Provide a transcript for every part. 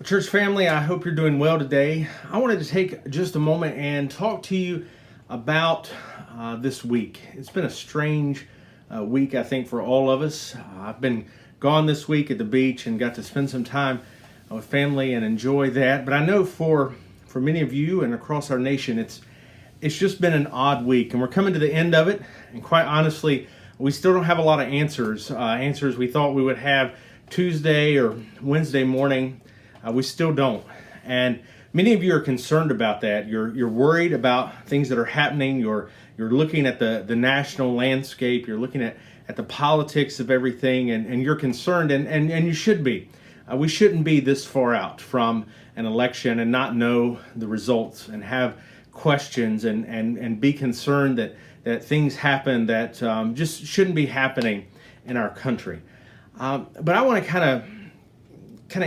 Well, church family, I hope you're doing well today. I wanted to take just a moment and talk to you about this week. It's been a strange week, I think, for all of us. I've been gone this week at the beach and got to spend some time with family and enjoy that. But I know for many of you and across our nation, it's just been an odd week, and we're coming to the end of it. And quite honestly, we still don't have a lot of answers. Answers we thought we would have Tuesday or Wednesday morning. We still don't. And many of you are concerned about that. You're worried about things that are happening. You're looking at the national landscape. You're looking at the politics of everything, and you're concerned, and you should be. We shouldn't be this far out from an election and not know the results and have questions and be concerned that things happen that just shouldn't be happening in our country. But I want to kind of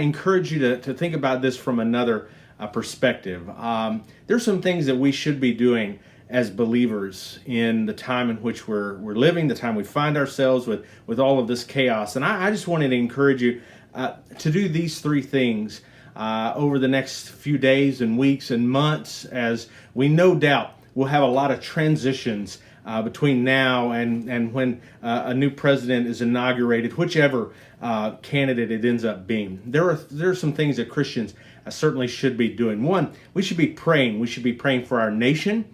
encourage you to think about this from another perspective. There's some things that we should be doing as believers in the time in which we're living, the time we find ourselves with all of this chaos. And I just wanted to encourage you to do these three things over the next few days and weeks and months, as we no doubt will have a lot of transitions between now and when a new president is inaugurated, whichever candidate it ends up being. There are some things that Christians certainly should be doing. One, we should be praying. We should be praying for our nation.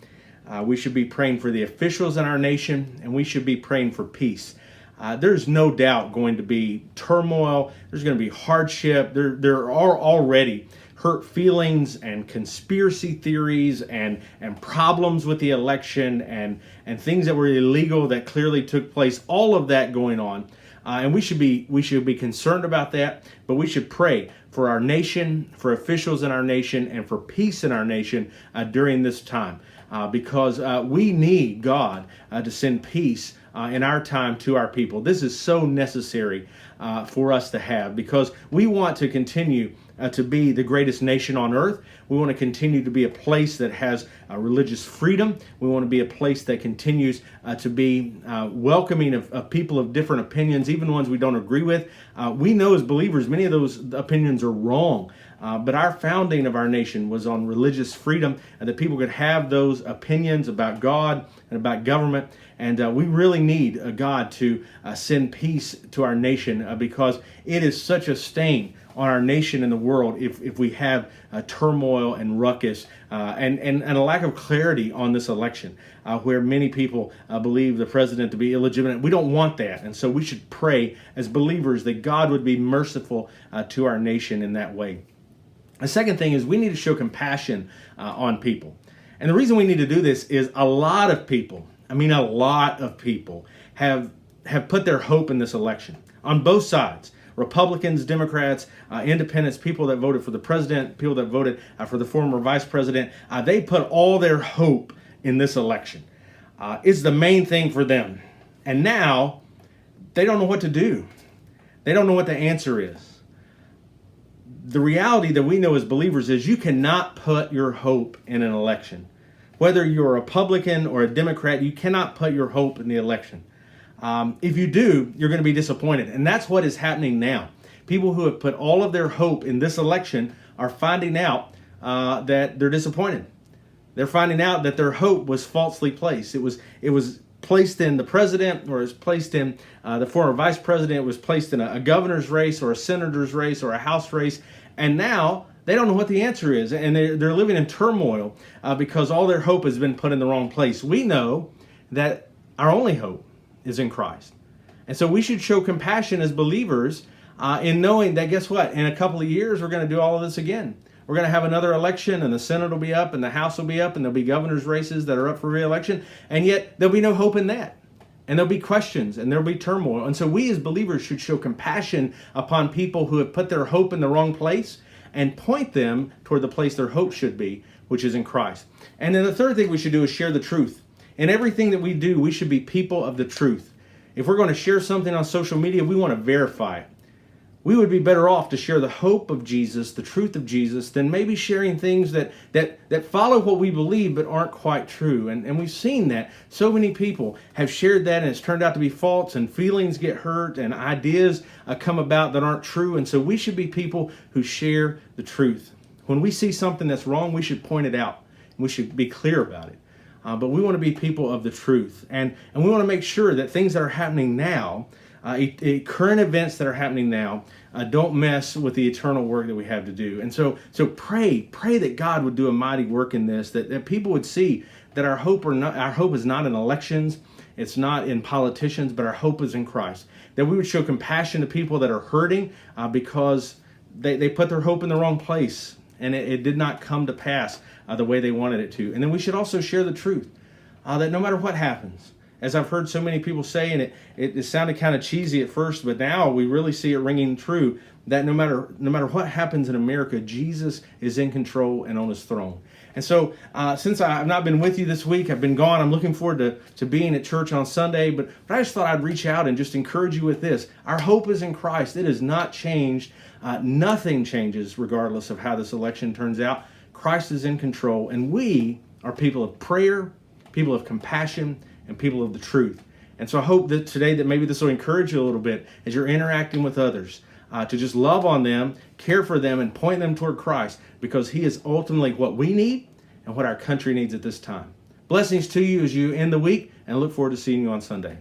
We should be praying for the officials in our nation, and we should be praying for peace. There's no doubt going to be turmoil. There's going to be hardship. There are already hurt feelings and conspiracy theories and problems with the election and things that were illegal that clearly took place. All of that going on, and we should be concerned about that. But we should pray for our nation, for officials in our nation, and for peace in our nation during this time, because we need God to send peace in our time to our people. This is so necessary for us to have, because we want to continue to be the greatest nation on earth. We want to continue to be a place that has religious freedom. We want to be a place that continues to be welcoming of people of different opinions, even ones we don't agree with. We know as believers many of those opinions are wrong. But our founding of our nation was on religious freedom, and that people could have those opinions about God and about government. And we really need God to send peace to our nation, because it is such a stain on our nation and the world if we have turmoil and ruckus and a lack of clarity on this election, where many people believe the president to be illegitimate. We don't want that. And so we should pray as believers that God would be merciful to our nation in that way. The second thing is we need to show compassion on people. And the reason we need to do this is a lot of people have put their hope in this election on both sides. Republicans, Democrats, independents, people that voted for the president, people that voted for the former vice president, they put all their hope in this election. It's the main thing for them. And now they don't know what to do. They don't know what the answer is. The reality that we know as believers is you cannot put your hope in an election. Whether you're a Republican or a Democrat, you cannot put your hope in the election. If you do, you're going to be disappointed. And that's what is happening now. People who have put all of their hope in this election are finding out that they're disappointed. They're finding out that their hope was falsely placed. It was placed in the president, or it was placed in the former vice president. It was placed in a governor's race or a senator's race or a house race. And now they don't know what the answer is. And they're living in turmoil because all their hope has been put in the wrong place. We know that our only hope is in Christ. And so we should show compassion as believers in knowing that, guess what? In a couple of years, we're going to do all of this again. We're going to have another election, and the Senate will be up, and the House will be up, and there'll be governor's races that are up for re-election, and yet there'll be no hope in that. And there'll be questions, and there'll be turmoil. And so we as believers should show compassion upon people who have put their hope in the wrong place and point them toward the place their hope should be, which is in Christ. And then the third thing we should do is share the truth. In everything that we do, we should be people of the truth. If we're going to share something on social media, we want to verify it. we would be better off to share the hope of Jesus, the truth of Jesus, than maybe sharing things that follow what we believe but aren't quite true. And we've seen that. So many people have shared that, and it's turned out to be false, and feelings get hurt, and ideas come about that aren't true. And so we should be people who share the truth. When we see something that's wrong, we should point it out. We should be clear about it. But we want to be people of the truth. And we want to make sure that things that are happening now, current events that are happening now, don't mess with the eternal work that we have to do. And so pray that God would do a mighty work in this, that people would see that our hope is not in elections, it's not in politicians, but our hope is in Christ. That we would show compassion to people that are hurting because they put their hope in the wrong place, and it did not come to pass the way they wanted it to. And then we should also share the truth, that no matter what happens, as I've heard so many people say, and it sounded kind of cheesy at first, but now we really see it ringing true, that no matter what happens in America, Jesus is in control and on his throne. And so since I've not been with you this week, I've been gone, I'm looking forward to being at church on Sunday, but I just thought I'd reach out and just encourage you with this. Our hope is in Christ. It has not changed. Nothing changes regardless of how this election turns out. Christ is in control, and we are people of prayer, people of compassion, and people of the truth. And so I hope that today that maybe this will encourage you a little bit as you're interacting with others, to just love on them, care for them, and point them toward Christ, because he is ultimately what we need and what our country needs at this time. Blessings to you as you end the week, and I look forward to seeing you on Sunday.